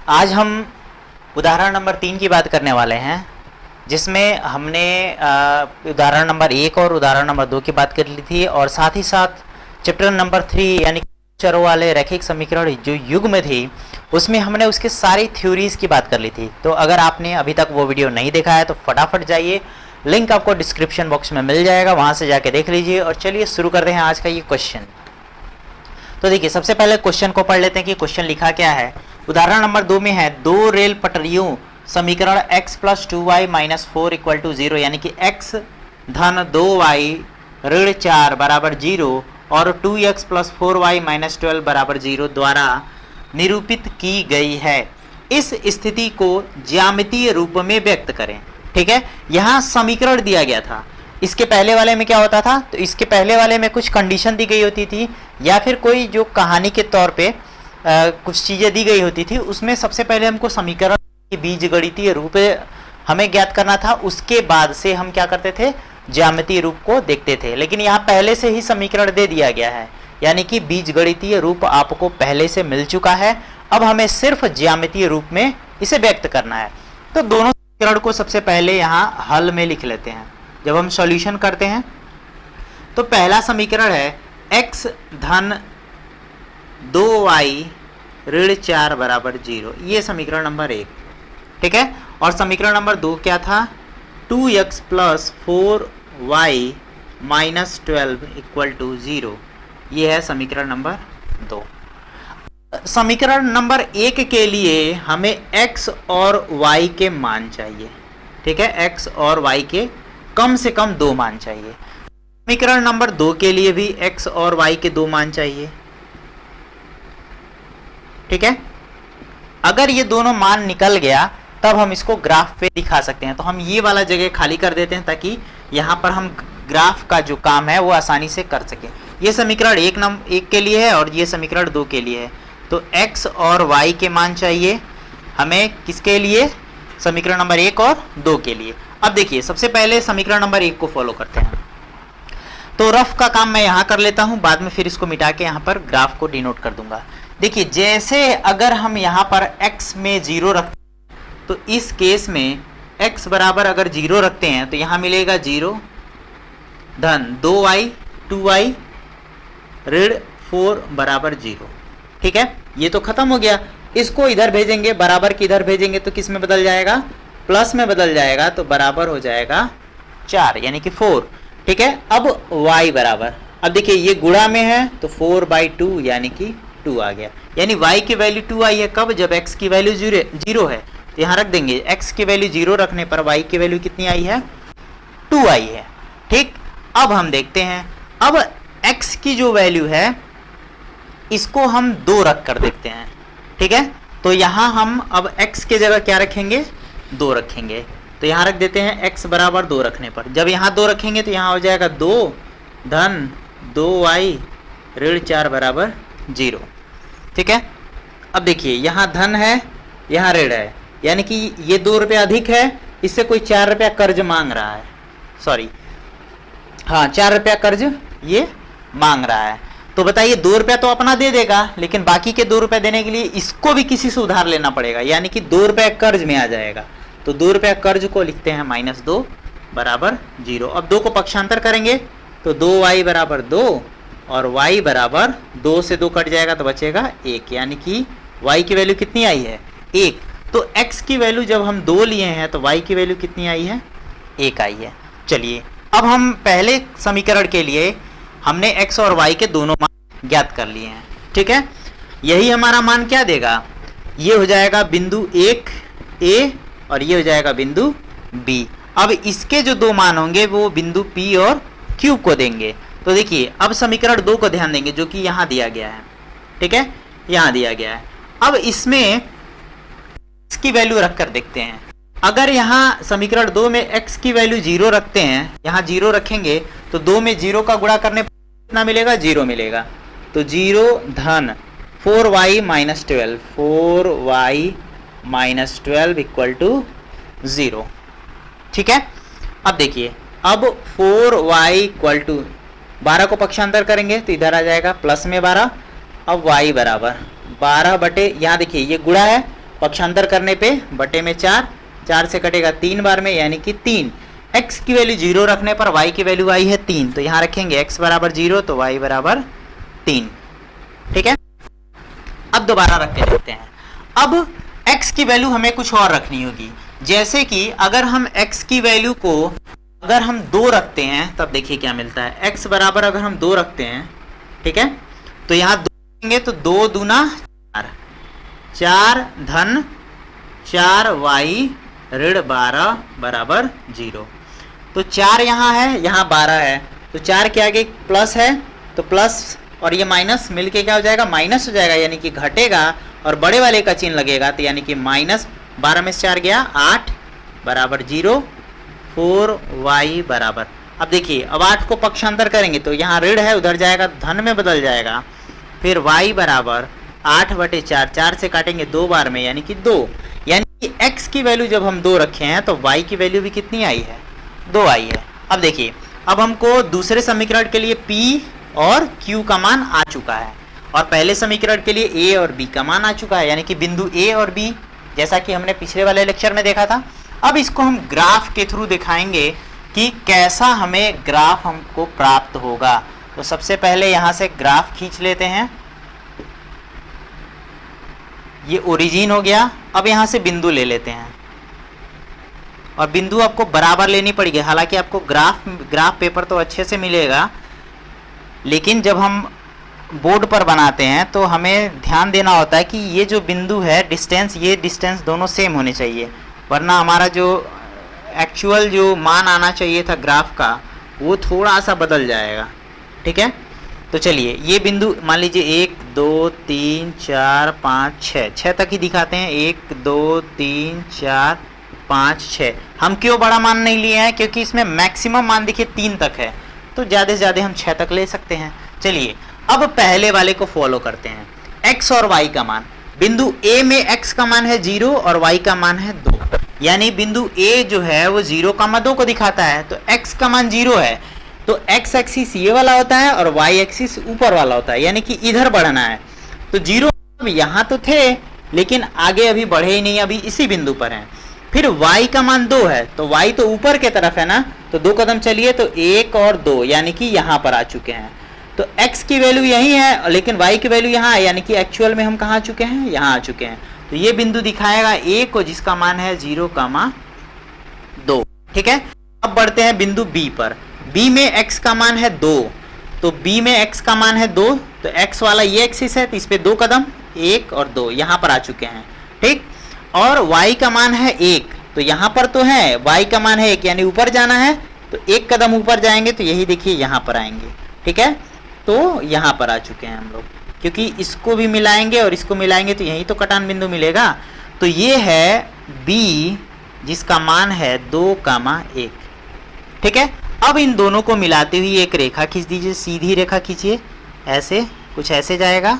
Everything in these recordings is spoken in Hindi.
आज हम उदाहरण नंबर 3 की बात करने वाले हैं, जिसमें हमने उदाहरण नंबर 1 और उदाहरण नंबर 2 की बात कर ली थी, और साथ ही साथ चैप्टर नंबर 3 यानी चरों वाले रैखिक समीकरण जो युग में थी, उसमें हमने उसके सारी थ्योरीज की बात कर ली थी। तो अगर आपने अभी तक वो वीडियो नहीं देखा है तो फटाफट जाइए, लिंक आपको डिस्क्रिप्शन बॉक्स में मिल जाएगा, वहां से जाके देख लीजिए। और चलिए शुरू करते हैं आज का ये क्वेश्चन। तो देखिए, सबसे पहले क्वेश्चन को पढ़ लेते हैं कि क्वेश्चन लिखा क्या है। उदाहरण नंबर 2 में है, दो रेल पटरियों समीकरण x + 2y - 4 = 0 यानी कि x धन 2y ऋण 4 बराबर 0 और 2x + 4y - 12 बराबर 0 द्वारा निरूपित की गई है। इस स्थिति को ज्यामितीय रूप में व्यक्त करें। ठीक है, यहाँ समीकरण दिया गया था। इसके पहले वाले में क्या होता था, तो इसके पहले वाले में कुछ कंडीशन दी गई होती थी, या फिर कोई जो कहानी के तौर पे कुछ चीज़ें दी गई होती थी। उसमें सबसे पहले हमको समीकरण की बीजगणितीय रूप हमें ज्ञात करना था, उसके बाद से हम क्या करते थे, ज्यामितीय रूप को देखते थे। लेकिन यहाँ पहले से ही समीकरण दे दिया गया है, यानी कि बीजगणितीय रूप आपको पहले से मिल चुका है। अब हमें सिर्फ ज्यामितीय रूप में इसे व्यक्त करना है। तो दोनों समीकरण को सबसे पहले यहाँ हल में लिख लेते हैं। जब हम सॉल्यूशन करते हैं तो पहला समीकरण है x धन 2y ऋण 4 बराबर 0, ये समीकरण नंबर 1। ठीक है, और समीकरण नंबर 2 क्या था, 2x + 4y - 12 = 0, ये है समीकरण नंबर 2। समीकरण नंबर 1 के लिए हमें x और y के मान चाहिए। ठीक है, x और y के कम से कम 2 मान चाहिए। समीकरण नंबर 2 के लिए भी x और y के 2 मान चाहिए। ठीक है, अगर ये दोनों मान निकल गया तब हम इसको ग्राफ पे दिखा सकते हैं। तो हम ये वाला जगह खाली कर देते हैं ताकि यहाँ पर हम ग्राफ का जो काम है वो आसानी से कर सकें। ये समीकरण 1 के लिए है और ये समीकरण 2 के लिए है। तो x और y के मान चाहिए हमें, किसके लिए, समीकरण नंबर 1 और 2 के लिए। अब देखिए, सबसे पहले समीकरण नंबर 1 को फॉलो करते हैं। तो रफ का काम मैं यहाँ कर लेता हूँ, बाद में फिर इसको मिटा के यहाँ पर ग्राफ को डिनोट कर दूंगा। देखिए, जैसे अगर हम यहाँ पर x में 0 रखते हैं, तो इस केस में x बराबर अगर 0 रखते हैं तो यहाँ मिलेगा 0 धन 2y 2y ऋण 4 बराबर 0। ठीक है, ये तो खत्म हो गया। इसको इधर भेजेंगे, बराबर की इधर भेजेंगे तो किस में बदल जाएगा, प्लस में बदल जाएगा, तो बराबर हो जाएगा 4 यानी कि 4। ठीक है, अब y बराबर, अब देखिए ये गुणा में है तो 4/2 यानी कि 2 आ गया, यानी y की वैल्यू 2 आई है। कब, जब x की वैल्यू 0 है, तो यहाँ रख देंगे। x की वैल्यू 0 रखने पर y की वैल्यू कितनी आई है, 2 आई है। ठीक, अब हम देखते हैं, अब x की जो वैल्यू है इसको हम 2 रख कर देखते हैं। ठीक है, तो यहाँ हम अब x के जगह क्या रखेंगे, 2 रखेंगे। तो यहाँ रख देते हैं x बराबर 2 रखने पर, जब यहाँ 2 रखेंगे तो यहाँ हो जाएगा 2 धन 2y ऋण 4 बराबर 0। ठीक है, अब देखिए यहाँ धन है, यहाँ ऋण है, यानी कि ये 2 रुपये अधिक है, इससे कोई 4 रुपया कर्ज मांग रहा है, सॉरी हाँ 4 रुपया कर्ज ये मांग रहा है। तो बताइए 2 रुपया तो अपना दे देगा, लेकिन बाकी के 2 रुपये देने के लिए इसको भी किसी से उधार लेना पड़ेगा, यानी कि 2 रुपये कर्ज में आ जाएगा। तो 2 रुपया कर्ज को लिखते हैं -2 बराबर 0। अब 2 को पक्षांतर करेंगे तो 2y बराबर 2 और y बराबर 2 से 2 कट जाएगा तो बचेगा 1, यानी कि y की वैल्यू कितनी आई है, 1। तो x की वैल्यू जब हम 2 लिए हैं तो y की वैल्यू कितनी आई है, 1 आई है। चलिए, अब हम पहले समीकरण के लिए हमने x और y के दोनों मान ज्ञात कर लिए हैं। ठीक है, यही हमारा मान क्या देगा, ये हो जाएगा बिंदु 1 A और ये हो जाएगा बिंदु B। अब इसके जो 2 मान होंगे वो बिंदु P और Q को देंगे। तो देखिए, अब समीकरण 2 को ध्यान देंगे जो कि यहाँ दिया गया है। ठीक है, यहाँ दिया गया है। अब इसमें x की वैल्यू रख कर देखते हैं। अगर यहाँ समीकरण 2 में x की वैल्यू 0 रखते हैं, यहाँ 0 रखेंगे तो 2 में 0 का गुणा करने पर कितना मिलेगा, 0 मिलेगा। तो 0 धन 4y - 12 4y - 12 = 0। ठीक है, अब देखिए, अब 4y = 12 को पक्षांतर करेंगे तो इधर आ जाएगा प्लस में 12। अब y बराबर 12 बटे, यहाँ देखिए ये गुणा है पक्षांतर करने पे बटे में 4, 4 से कटेगा 3 बार में यानी कि 3। x की वैल्यू 0 रखने पर y की वैल्यू आई है 3, तो यहाँ रखेंगे x बराबर 0 तो y बराबर 3। ठीक है, अब दोबारा रख के देखते हैं। अब x की वैल्यू हमें कुछ और रखनी होगी, जैसे कि अगर हम x की वैल्यू को अगर हम 2 रखते हैं तब देखिए क्या मिलता है। x बराबर अगर हम 2 रखते हैं, ठीक है, तो यहाँ 2 रखेंगे तो 2 दूना 4, 4 धन 4y ऋण 12 बराबर 0। तो 4 यहाँ है, यहाँ 12 है, तो 4 के आगे प्लस है तो प्लस और ये माइनस मिलके क्या हो जाएगा, माइनस हो जाएगा, यानी कि घटेगा और बड़े वाले का चिन्ह लगेगा, तो यानी कि माइनस 12 में से 4 गया 8 बराबर 0, 4y बराबर। अब देखिए, अब 8 को पक्षांतर करेंगे तो यहाँ ऋण है उधर जाएगा धन में बदल जाएगा, फिर y बराबर 8/4, 4 से काटेंगे 2 बार में यानी कि 2, यानी कि x की वैल्यू जब हम 2 रखे हैं तो y की वैल्यू भी कितनी आई है, 2 आई है। अब देखिए, अब हमको दूसरे समीकरण के लिए p और q का मान आ चुका है और पहले समीकरण के लिए a और b का मान आ चुका है, यानी कि बिंदु a और b, जैसा कि हमने पिछले वाले लेक्चर में देखा था। अब इसको हम ग्राफ के थ्रू दिखाएंगे कि कैसा हमें ग्राफ हमको प्राप्त होगा। तो सबसे पहले यहाँ से ग्राफ खींच लेते हैं, ये ओरिजिन हो गया। अब यहाँ से बिंदु ले लेते हैं और बिंदु आपको बराबर लेनी पड़ेगी। हालांकि आपको ग्राफ पेपर तो अच्छे से मिलेगा, लेकिन जब हम बोर्ड पर बनाते हैं तो हमें ध्यान देना होता है कि ये जो बिंदु है डिस्टेंस, ये डिस्टेंस दोनों सेम होने चाहिए, वरना हमारा जो एक्चुअल जो मान आना चाहिए था ग्राफ का वो थोड़ा सा बदल जाएगा। ठीक है, तो चलिए ये बिंदु मान लीजिए 1 2 3 4 5 6, 6 तक ही दिखाते हैं, 1 2 3 4 5 6। हम क्यों बड़ा मान नहीं लिए हैं, क्योंकि इसमें मैक्सिमम मान देखिए 3 तक है, तो ज़्यादा से ज़्यादा हम 6 तक ले सकते हैं। चलिए अब पहले वाले को फॉलो करते हैं। x और y का मान, बिंदु a में x का मान है 0 और y का मान है 2, यानी बिंदु a जो है वो 0,2 को दिखाता है, तो x का मान 0 है, तो x एक्सिस ये वाला होता है और y एक्सिस ऊपर वाला होता है, यानी कि इधर बढ़ना है। तो 0 यहाँ तो थे लेकिन आगे अभी बढ़े ही नहीं, अभी इसी बिंदु पर हैं। फिर y का मान 2 है, तो y तो ऊपर के तरफ है ना, तो 2 कदम चलिए तो 1 और 2 यानी कि यहाँ पर आ चुके हैं। तो x की वैल्यू यही है लेकिन y की वैल्यू यहाँ है, यानी कि एक्चुअल में हम कहाँ आ चुके हैं, यहाँ आ चुके हैं। तो ये बिंदु दिखाएगा a को जिसका मान है 0,2। ठीक है, अब बढ़ते हैं बिंदु b पर। b में x का मान है 2, तो b में x का मान है 2, तो x वाला ये एक्सिस है तो इस पे 2 कदम, 1 और 2 यहाँ पर आ चुके हैं। ठीक, और y का मान है 1, तो यहाँ पर तो है y का मान है 1 यानी ऊपर जाना है, तो 1 कदम ऊपर जाएंगे तो यही देखिए यहाँ पर आएंगे। ठीक है, तो यहाँ पर आ चुके हैं हम लोग, क्योंकि इसको भी मिलाएंगे और इसको मिलाएंगे तो यही तो कटान बिंदु मिलेगा। तो ये है b जिसका मान है 2,1। ठीक है, अब इन दोनों को मिलाते हुए एक रेखा खींच दीजिए, सीधी रेखा खींचिए, ऐसे कुछ ऐसे जाएगा।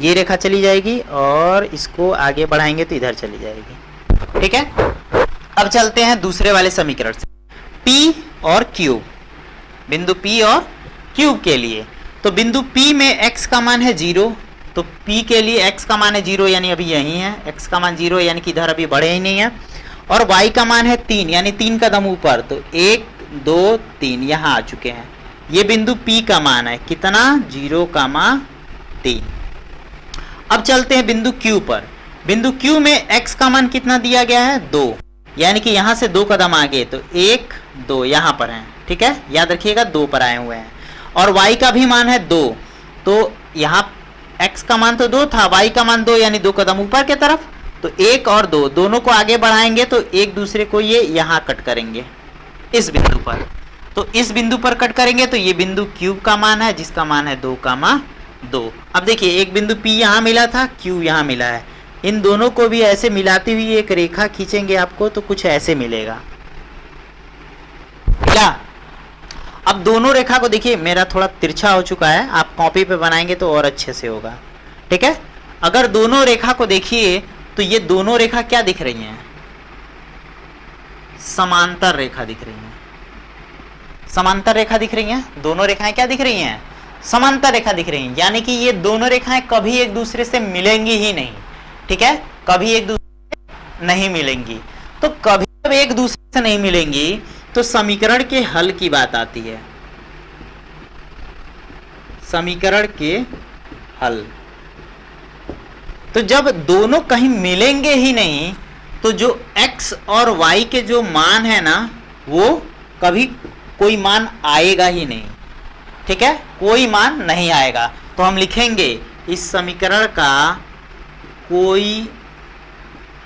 ये रेखा चली जाएगी और इसको आगे बढ़ाएंगे तो इधर चली जाएगी। ठीक है, अब चलते हैं दूसरे वाले समीकरण से, P और Q, बिंदु P और Q के लिए। तो बिंदु P में x का मान है 0, तो P के लिए x का मान है 0 यानी अभी यही है, x का मान 0 यानी कि इधर अभी बढ़े ही नहीं है, और y का मान है 3 यानी 3 कदम ऊपर, तो 1 2 3 यहाँ आ चुके हैं। ये बिंदु P का मान है कितना, 0,3। अब चलते हैं बिंदु Q पर। बिंदु Q में x का मान कितना दिया गया है, 2, यानी कि यहाँ से 2 कदम आगे, तो 1 2 यहाँ पर हैं। ठीक है, याद रखिएगा 2 पर आए हुए हैं, और y का भी मान है 2, तो यहाँ x का मान तो 2 था, y का मान 2 यानी 2 कदम ऊपर के तरफ, तो 1 और 2 दोनों को आगे बढ़ाएंगे तो एक दूसरे को ये यहाँ कट करेंगे इस बिंदु पर। तो इस बिंदु पर कट करेंगे तो ये बिंदु Q का मान है जिसका मान है 2,2। अब देखिए एक बिंदु P यहाँ मिला था, Q यहाँ मिला है, इन दोनों को भी ऐसे मिलाती हुई एक रेखा खींचेंगे आपको तो कुछ ऐसे मिलेगा। क्या अब दोनों रेखा को देखिए, मेरा थोड़ा तिरछा हो चुका है, आप कॉपी पे बनाएंगे तो और अच्छे से होगा। ठीक है, अगर दोनों रेखा को देखिए तो ये दोनों रेखा क्या दिख रही हैं, समांतर रेखा दिख रही हैं। समांतर रेखा दिख रही हैं, दोनों रेखाएं क्या दिख रही हैं, समांतर रेखा दिख रही है, यानी कि ये दोनों रेखाएं कभी एक दूसरे से मिलेंगी ही नहीं, ठीक है, कभी एक दूसरे से नहीं मिलेंगी। तो कभी जब एक दूसरे से नहीं मिलेंगी तो समीकरण के हल की बात आती है, समीकरण के हल। तो जब दोनों कहीं मिलेंगे ही नहीं तो जो x और y के जो मान है ना, वो कभी कोई मान आएगा ही नहीं, ठीक है, कोई मान नहीं आएगा। तो हम लिखेंगे इस समीकरण का कोई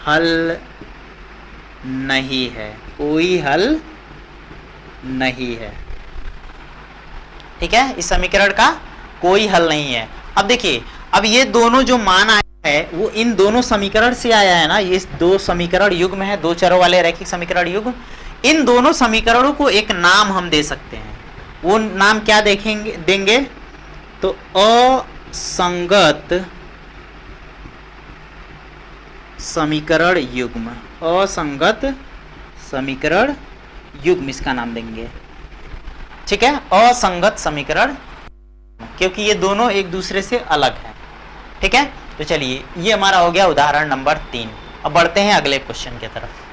हल नहीं है, कोई हल नहीं है, ठीक है, इस समीकरण का कोई हल नहीं है। अब देखिए, अब ये दोनों जो मान आया है वो इन दोनों समीकरण से आया है ना, ये दो समीकरण युग्म है, दो चरों वाले रैखिक समीकरण युग्म। इन दोनों समीकरणों को एक नाम हम दे सकते हैं, वो नाम क्या देंगे, तो असंगत समीकरण युग्म, असंगत समीकरण युग्म इसका नाम देंगे, ठीक है, असंगत समीकरण, क्योंकि ये दोनों एक दूसरे से अलग हैं, ठीक है। तो चलिए, ये हमारा हो गया उदाहरण नंबर 3। अब बढ़ते हैं अगले क्वेश्चन की तरफ।